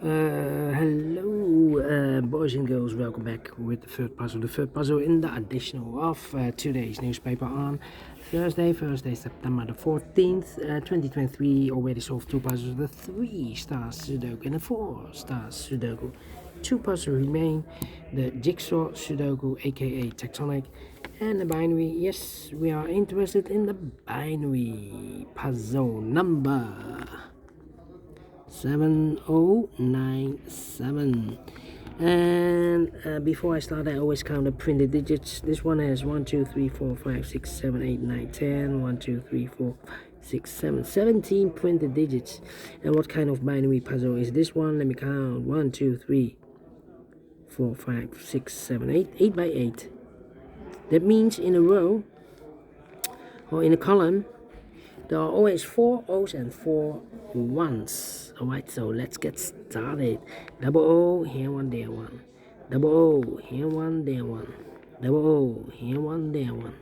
Hello, boys and girls, welcome back with the third puzzle in the additional of today's newspaper on Thursday, September the 14th, 2023. Already solved two puzzles, the 3-star Sudoku and the 4-star Sudoku. Two puzzles remain, the jigsaw Sudoku, aka tectonic, and the binary. Yes, we are interested in the binary puzzle number 7097. And before I start, I always count the printed digits. This one has 1 2 3 4 5 6 7 8 9 10 1 2 3 4 6 7 17 printed digits. And what kind of binary puzzle is this one? Let me count. 1 2 3 4 5 6 7 8 by 8. That means in a row or in a column there are always 4 O's and 4 1's. Alright, so let's get started. Double O, here one, there one. Double O, here one, there one. Double O, here one, there one.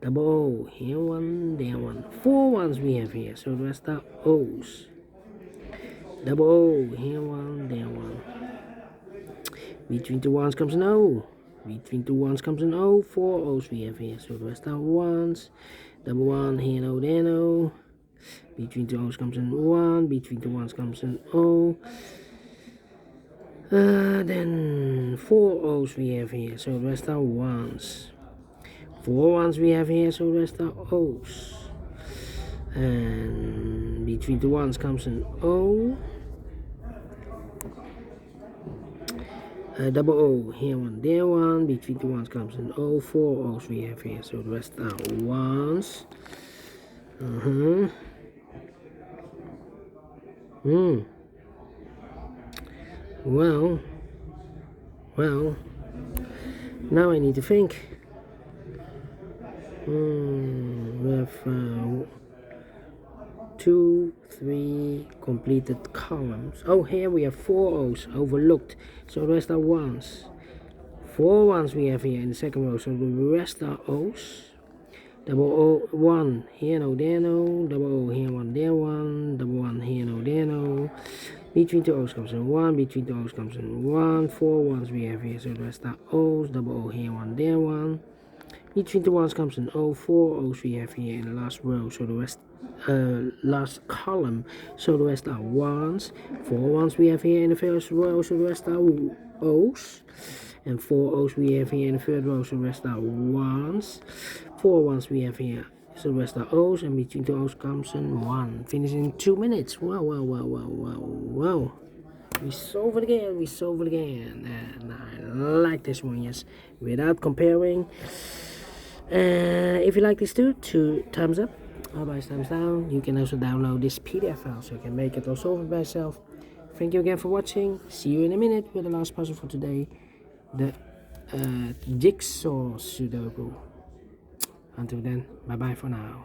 Double O, here one, there one. 4 ones we have here, so the rest are O's. Double O, here one, there one. Between two ones comes an O. Between two ones comes an O. 4 O's we have here, so the rest are ones. Double one, here no, there no. Between two O's comes an 1. Between two ones comes an O. Then 4 O's we have here, so the rest are ones. 4 ones we have here, so the rest are O's. And between two ones comes an O. Double O, here one, there one. Between two ones comes an O. 4 O's we have here, so the rest are ones. Well, now I need to think. We have 2, 3 completed columns. Oh, here we have 4 O's overlooked, so the rest are ones. 4 ones we have here in the second row, so the rest are O's. Double O, 1, here no, there no. Double O, here one, there one. Double 1, here no, there no. Between two O's comes in 1. Between two O's comes in 1. 4 ones we have here, so the rest are O's. Double O, here one, there one. Between two ones comes an O. 4 O's we have here in the last row, so the rest, last column, so the rest are ones. 4 ones we have here in the first row, so the rest are O's. And 4 O's we have here in the third row, so the rest are ones. 4 ones we have here, so the rest are O's, and between two O's comes in 1. Finish in 2 minutes. Wow. We solve it again, and I like this one, yes, without comparing. If you like this too, 2 thumbs up, otherwise thumbs down. You can also download this PDF file, so you can make it or solve it by yourself. Thank you again for watching. See you in a minute with the last puzzle for today, the jigsaw Sudoku. Until then, bye bye for now.